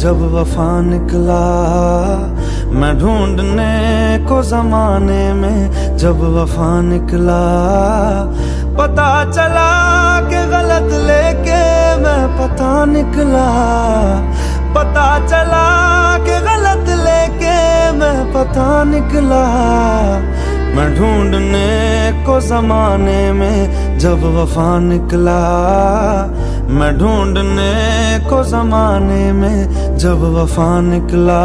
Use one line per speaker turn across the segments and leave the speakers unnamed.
जब वफा निकला। मैं ढूंढने को जमाने में जब वफा निकला। पता चला कि गलत लेके मैं पता निकला। पता चला कि गलत लेके मैं पता निकला। मैं ढूंढने को जमाने में जब वफा निकला। मैं ढूंढने को जमाने में जब वफा निकला।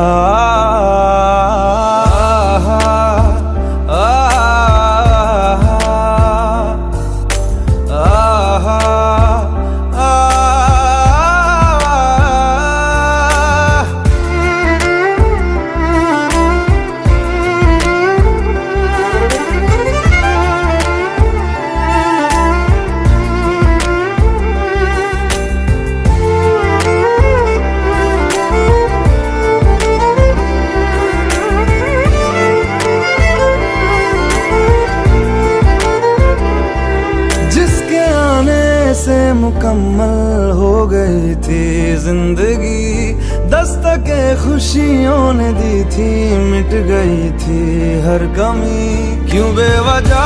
से मुकम्मल हो गई थी जिंदगी। दस्तके खुशियों ने दी थी, मिट गई थी हर कमी। क्यों बेवजह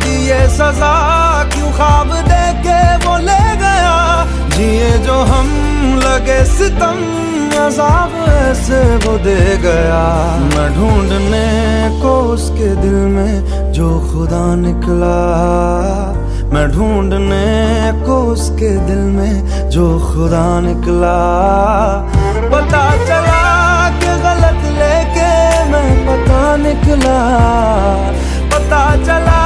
दिए सजा, क्यों ख्वाब देके वो ले गया। जिए जो हम लगे सितम, अज़ाब ऐसे वो दे गया। मैं ढूंढने को उसके दिल में जो खुदा निकला। मैं ढूंढने को उसके दिल में जो खुदा निकला। पता चला कि गलत लेके मैं पता निकला। पता चला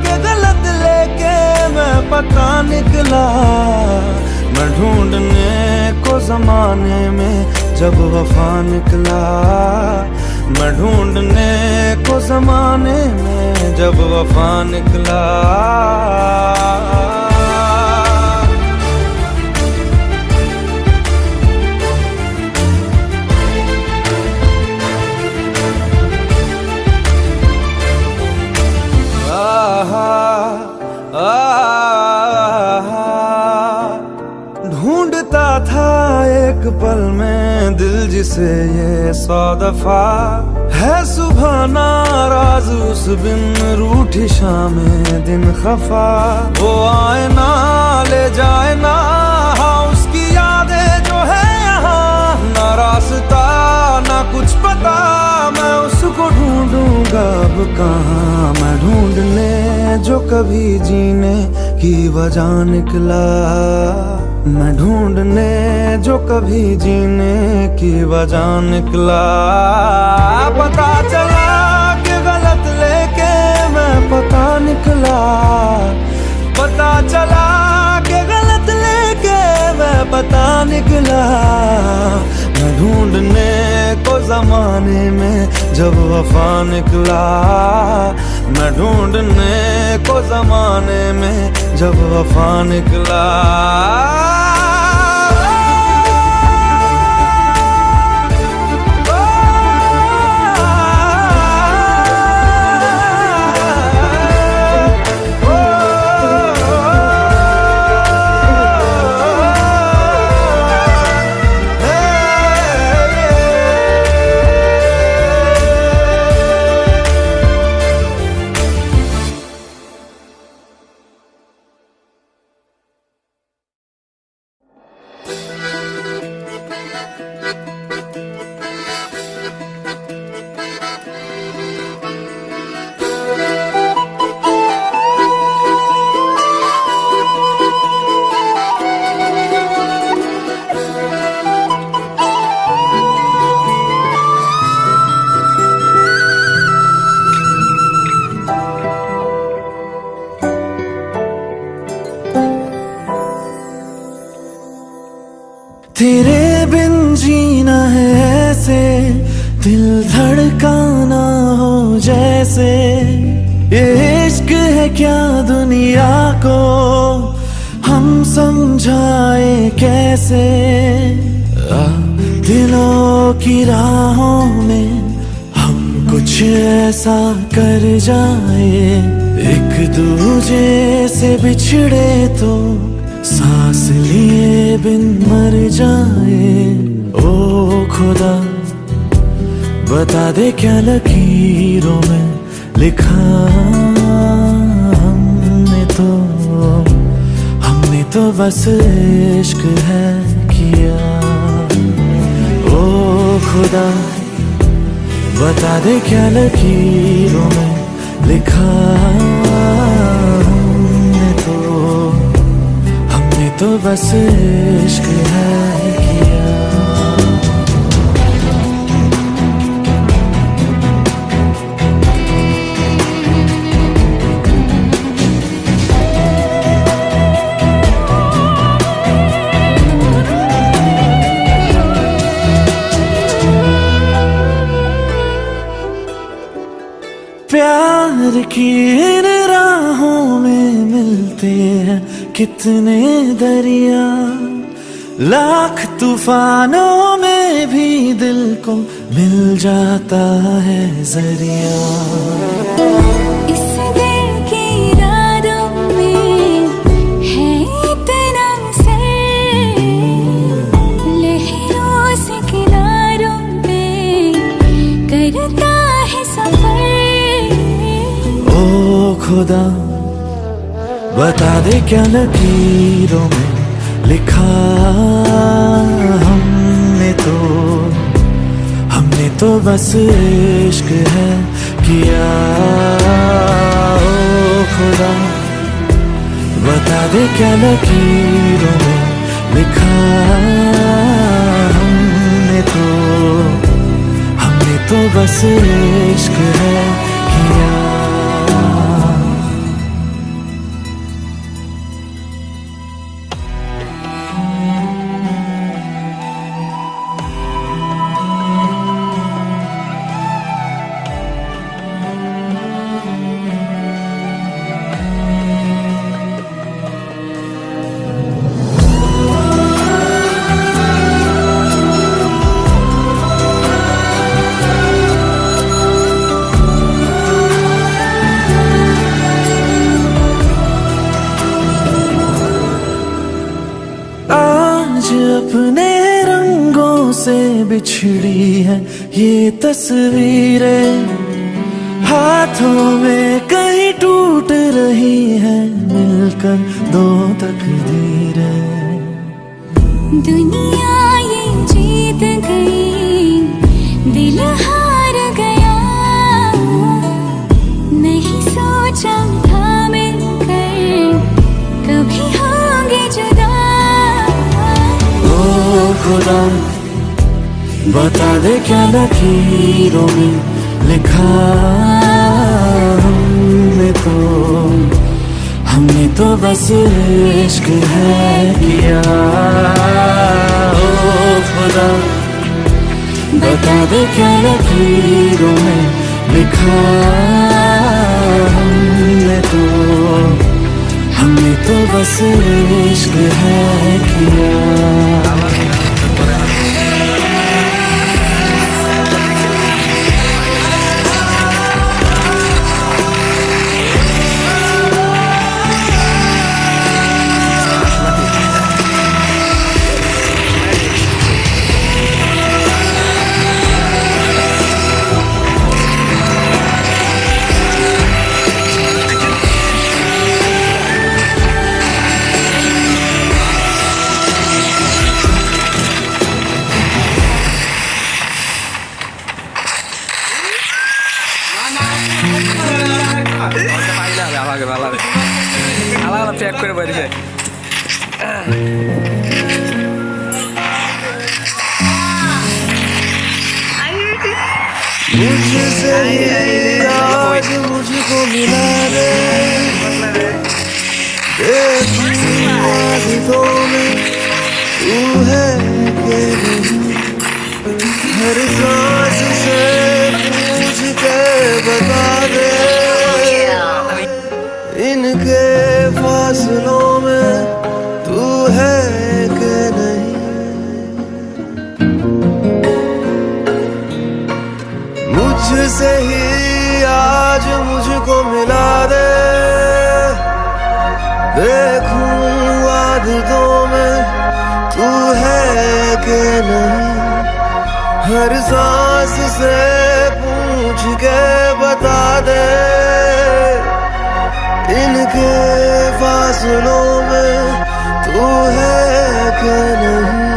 कि गलत लेके मैं पता निकला। मैं ढूंढने को जमाने में जब वफा निकला। मैं ढूंढने को जमाने में जब वफा निकला। ढूंढता था एक पल में दिल जिसे ये 100 दफा। है सुबह नाराज उस बिन रूठी शामें दिन खफा। वो आए ना ले जाए ना, हाँ उसकी यादें जो है यहाँ। ना रास्ता ना कुछ पता, मैं उसको ढूंढूंगा अब कहाँ। मैं ढूंढने जो कभी जीने की वजह निकला। मैं ढूंढने जो कभी जीने की वजह निकला। पता चला कि गलत लेके मैं पता निकला। पता चला कि गलत लेके मैं पता निकला। मैं ढूंढने को जमाने में जब वफा निकला। मैं ढूंढने को जमाने में जब वफा निकला।
तेरे बिन जीना है ऐसे, दिल धड़काना हो जैसे। ये इश्क है क्या दुनिया को हम समझाए कैसे। दिलों की राहों में हम कुछ ऐसा कर जाए, एक दूजे से बिछड़े तो सांस लिए बिन मर जाए। ओ खुदा बता दे क्या लकीरों में लिखा हमने तो बस इश्क है किया। ओ खुदा बता दे क्या लकीरों में लिखा हमने तो बस इश्क है किया। प्यार की इन राहों में मिलते हैं कितने दरिया, लाख तूफानों में भी दिल को मिल जाता है जरिया।
इस दिल की रातों में है इतना असर, लहरों से किनारों पे करता है सफर।
ओ खुदा बता दे क्या लकीरों में लिखा हमने तो बस इश्क है किया। ओ खुदा बता दे क्या लकीरों में लिखा हमने तो बस इश्क है किया। अपने रंगों से बिछड़ी है ये तस्वीरें, हाथों में कहीं टूट रही है मिलकर दो तकदीरें।
दुनिया ये जीत गई, दिल हार गया, नहीं सोचा था मिलकर कभी होंगे जुदा।
खुदा बता दे क्या लकीरों में लिखा हमने तो बस इश्क है किया। ओ खुदा बता दे क्या लकीरों में लिखा हमने तो बस इश्क है किया।
আলাদা প্যাক করে বেরিয়েছে।
मुझसे आज मुझको मिला रे, देखूं में तू है कि नहीं, हर सांस से पूछ के बता दे इनके फासलों में तू है कि नहीं। मुझसे ही आज मुझको मिला दे, देखूं आदतों में तू है कि नहीं, हर सांस से पूछ के बता दे, इनके फासलों में तू है कि नहीं।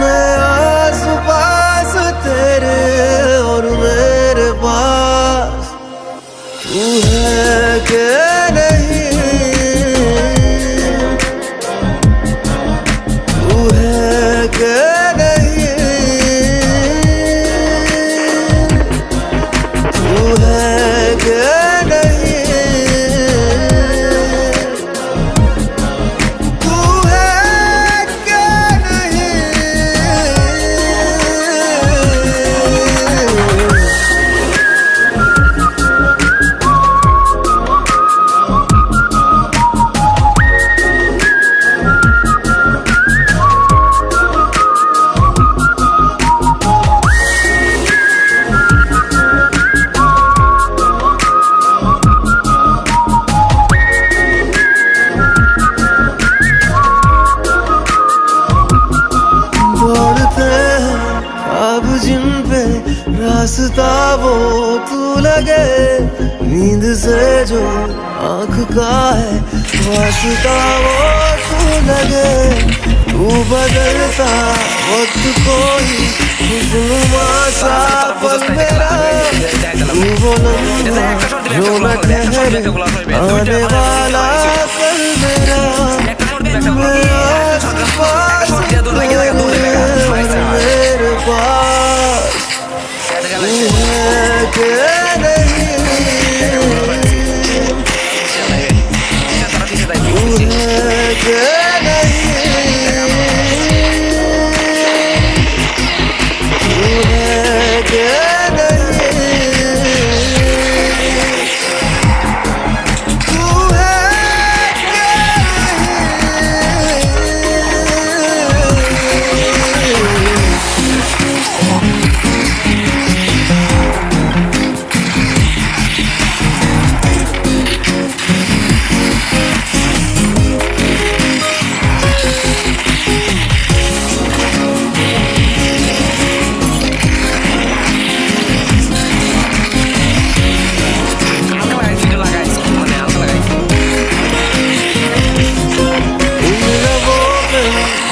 मैं आस पास तेरे और मेरे पास तू है कि नहीं, तू है कि नहीं, तू है कि नहीं, तू है कि नहीं। दौड़ते हैं ख्वाब जिन पे रास्ता वो तू लगे, नींद से जो आँख का है वास्ता वो तू लगे। तू बदलता वक्त कोई खुशनुमा सा पल मेरा, तू वो लम्हा जो मैं ठहरे आने वाला कल मेरा। मैं आस पास मेरे पास तू है कि नहीं, तू है कि नहीं, तू है कि नहीं, तू है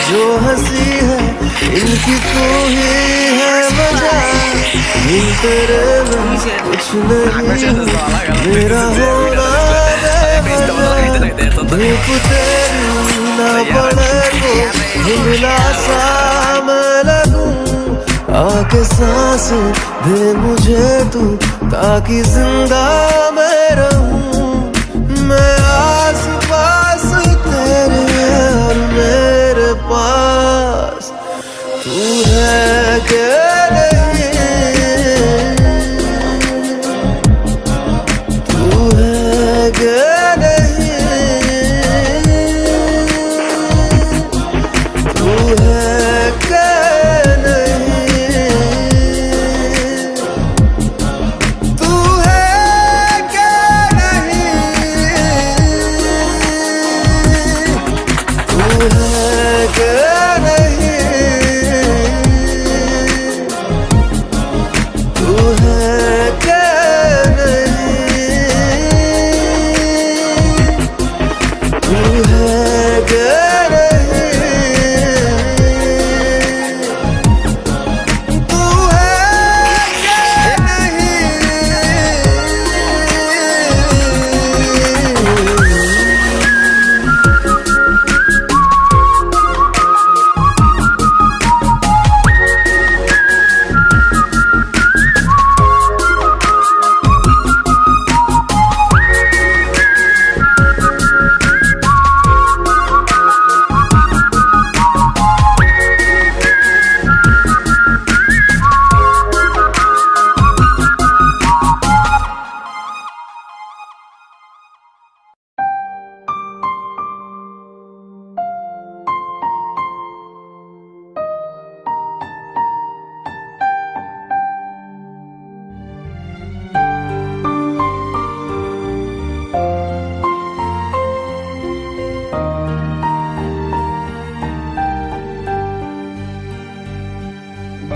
जो हंसी है इनकी तू ही है वजह। इन तेरे में कुछ नहीं मेरा होना बेवजह। धूप तेरी ना पड़े तो धुंधला सा मैं लगूं, आके सांस दे मुझे तू ताकि जिंदा मैं रहूं। मैं आस पास तेरे और मेरे पास तू है कि नहीं, तू है कि नहीं, तू है कि नहीं, तू है कि नहीं, तू है कि नहीं।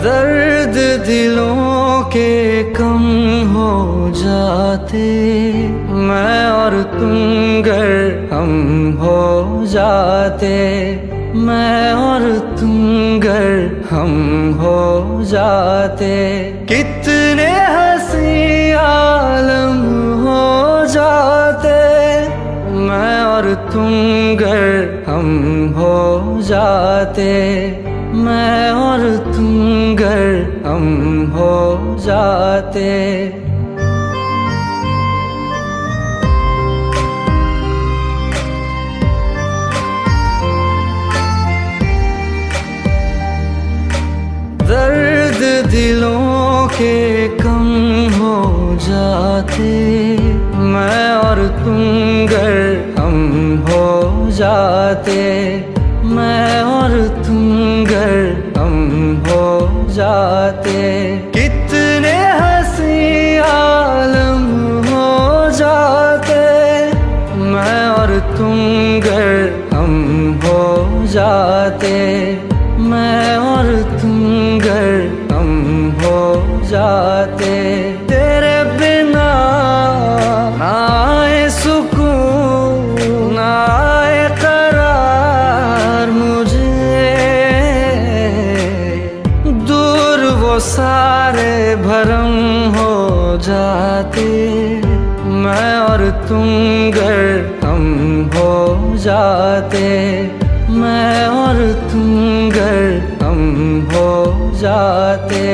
दर्द दिलों के कम हो जाते, मैं और तुम गर हम हो जाते, मैं और तुम गर हम हो जाते, कितने हंसी आलम हो जाते, मैं और तुम गर हम हो जाते, मैं और तुम गर हम हो जाते। दर्द दिलों के कम हो जाते, मैं और तुम गर हम हो जाते, मैं और तुम गर हम हो जाते, कितने हंसी आलम हो जाते, मैं और तुम गर हम हो जाते, मैं और तुम गर हम हो जाते। तेरे बिना ना आए सुकून, ना आए करार मुझे, दूर वो सारे भरम हो जाते, मैं और तुम गर हम हो जाते, मैं और तुम गर हम हो जाते।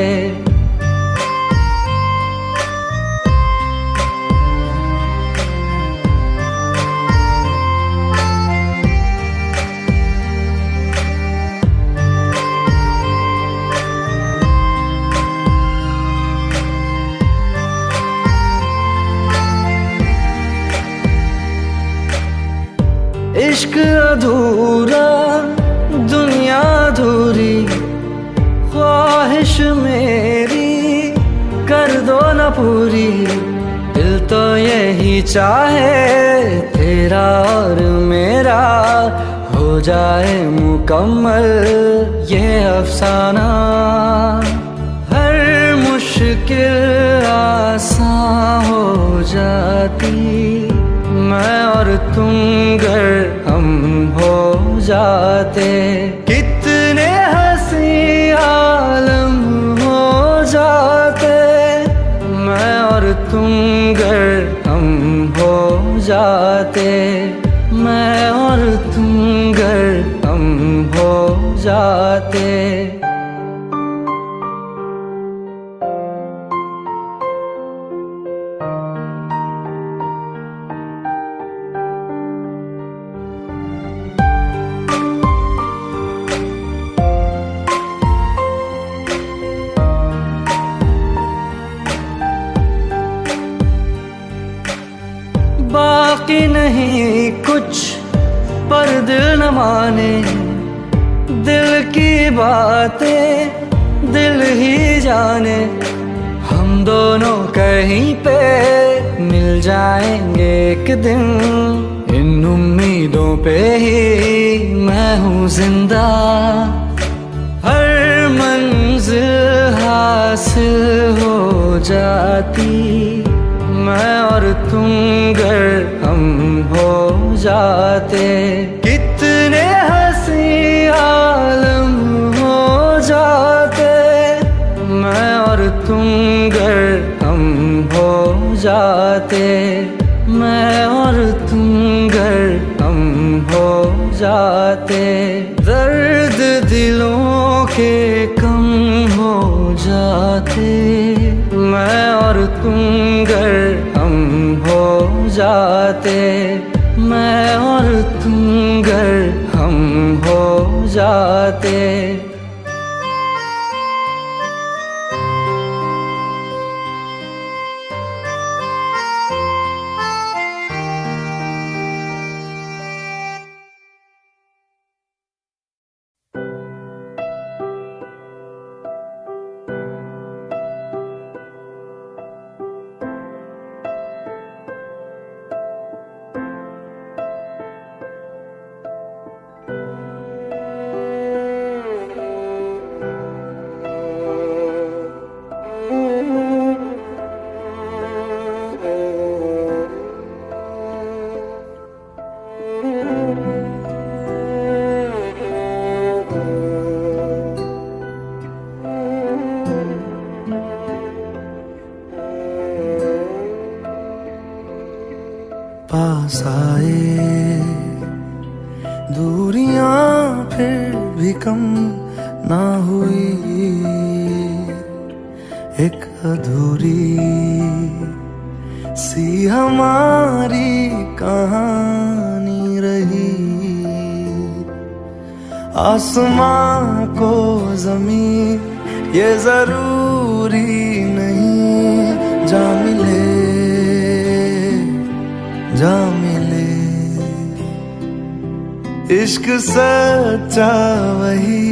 इश्क अधूरा, दुनिया अधूरी, ख्वाहिश मेरी कर दो न पूरी, दिल तो यही चाहे तेरा और मेरा हो जाए मुकम्मल ये अफसाना, हर मुश्किल आसान हो जाती, मैं और तुम गर हम हो जाते, कितने हंसी आलम हो जाते, मैं और तुम गर हम हो जाते, मैं और तुम गर हम हो जाते। बाकी नहीं कुछ पर दिल न माने, दिल की बातें दिल ही जाने, हम दोनों कहीं पे मिल जाएंगे एक दिन, इन उम्मीदों पे ही मैं हूँ जिंदा, हर मंजिल हासिल हो जाती, मैं और तुम गर हम हो जाते, कितने हंसी आलम हो जाते, मैं और तुम गर हम हो जाते, मैं और तुम गर हम हो जाते। दर्द दिलों के कम हो जाते, मैं और तुम गर हम हो जाते, मैं और तुम गर हम हो जाते।
पास आए, दूरियां फिर भी कम ना हुई, एक अधूरी सी हमारी कहानी रही। आसमां को ज़मीन ये जरूरी नहीं, जा मिले जा मिले। इश्क सच्चा वही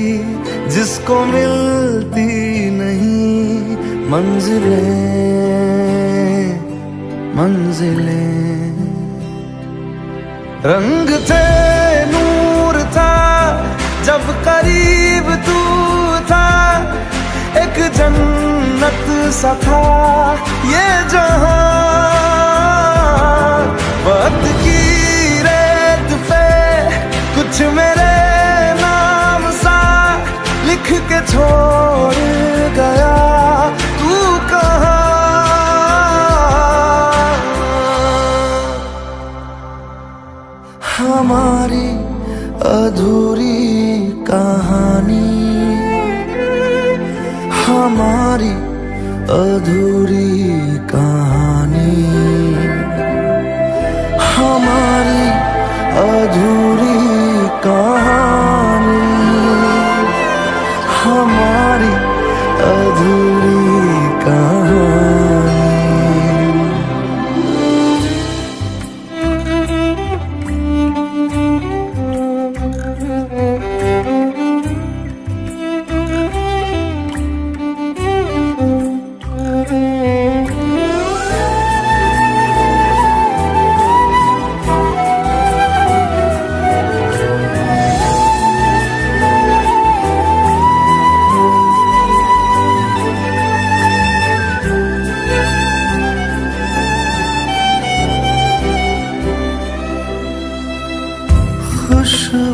जिसको मिलती नहीं मंजिलें मंजिलें। रंग थे नूर था जब करीब तू था, एक जन्नत सा था ये जहां। वक्त की रेत पे कुछ मेरे नाम सा लिख के छोड़ गया, तू कहाँ? हमारी अधूरी कहानी, हमारी अधूरी कहानी, हमारी अधूरी कहानी, हमारी अधूरी कहानी।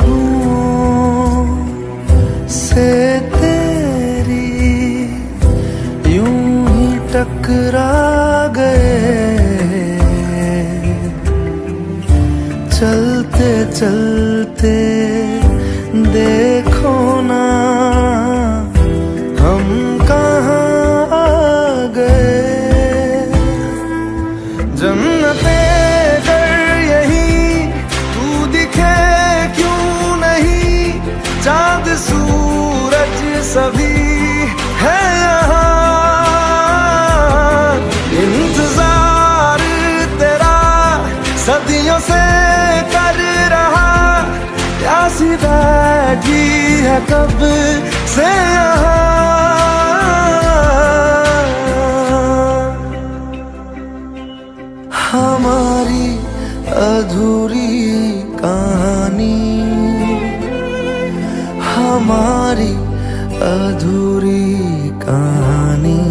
खुशबुओं से तेरी यूं ही टकरा गए, चलते चलते देखो ना हम कहाँ आ गए। जन्नते चाँद सूरज सभी है यहाँ, इंतजार तेरा सदियों से कर रहा, प्यासी बैठी है कब से यहाँ। हमारी अधूरी कहानी, हमारी अधूरी कहानी,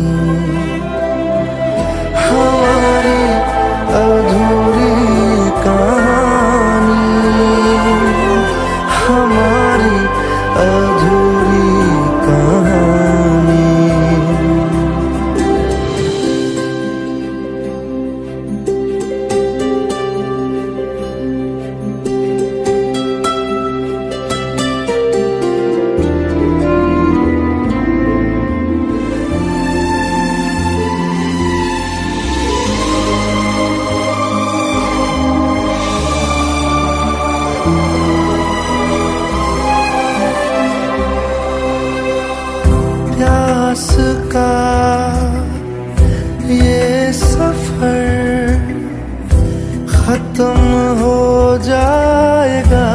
हमारी अधूरी कहानी, हमारी अधूरी कहानी। प्यास का ये सफर खत्म हो जाएगा,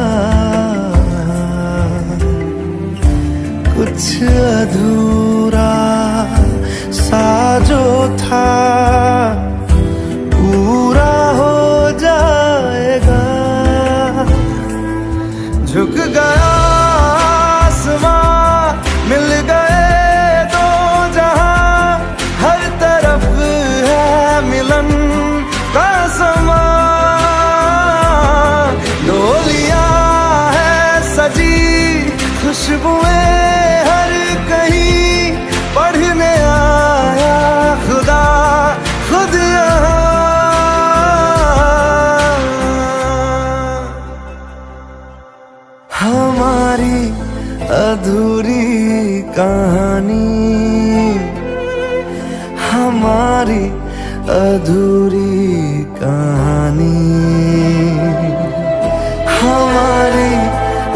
कुछ अधूरा सा जो था पूरा हो जाएगा। झुक गया आसमां, मिल गए दो जहां, हर तरफ है मिलन का समा। डोलियां है सजी, खुशबुएं हर कहीं, हमारी अधूरी कहानी, हमारी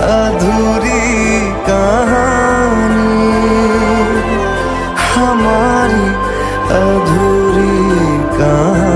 अधूरी कहानी, हमारी अधूरी कहानी।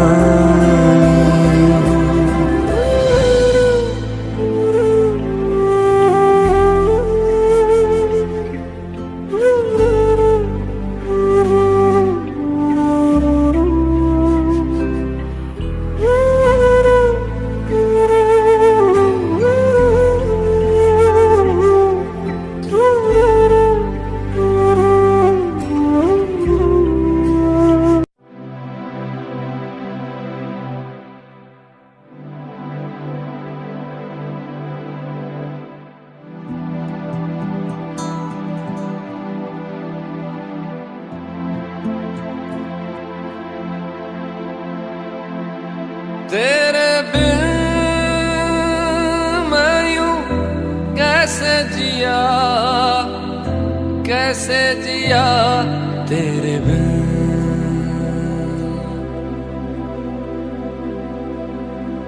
तेरे बिन मैं यूं कैसे जिया, कैसे जिया तेरे बिन।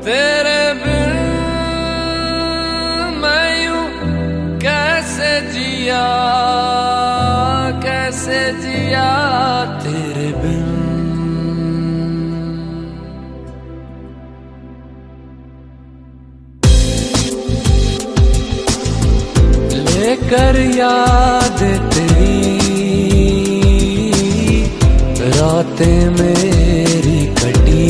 तेरे बिन मैं यूं कैसे जिया, कैसे जिया तेरे बिन। लेकर याद तेरी रातें मेरी कटी,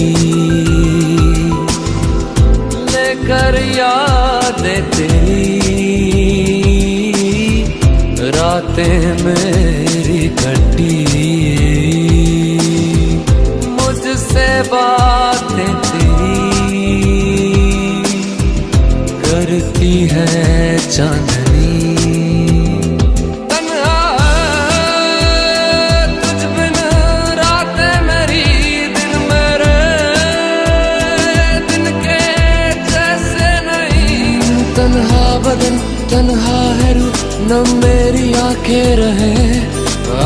लेकर याद तेरी रातें मेरी कटी। मुझसे बातें तेरी करती है चांदनी। तन्हा बदन तन्हा है रूह न मेरी आंखें रहे,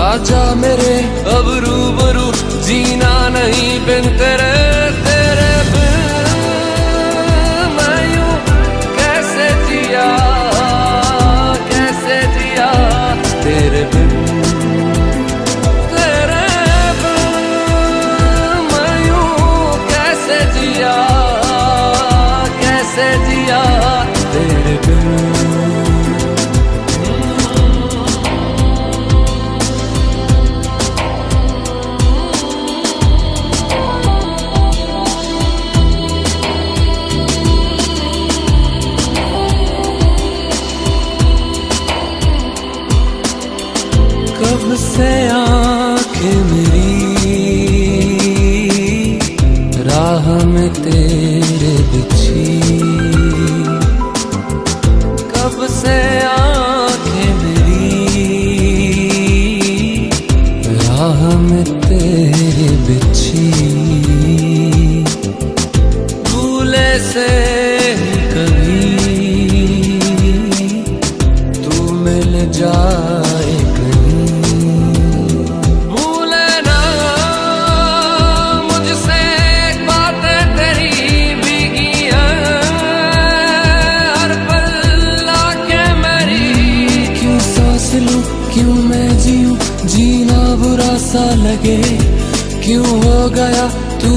आजा मेरे अब रूबरू जीना नहीं बिन तेरे। तेरे बिन मैं यूं कैसे जिया, कैसे जिया तेरे बिन। तेरे बिन मैं यूं कैसे जिया, कैसे जिया तेरे बिन। कब से आंखें मेरी राह में तेरे बिछी, कब से आंखें मेरी राह में तेरे बिछी। भूले से कभी तू मिल जाए क्यों मैं जीऊं जीना बुरा सा लगे, क्यों हो गया तू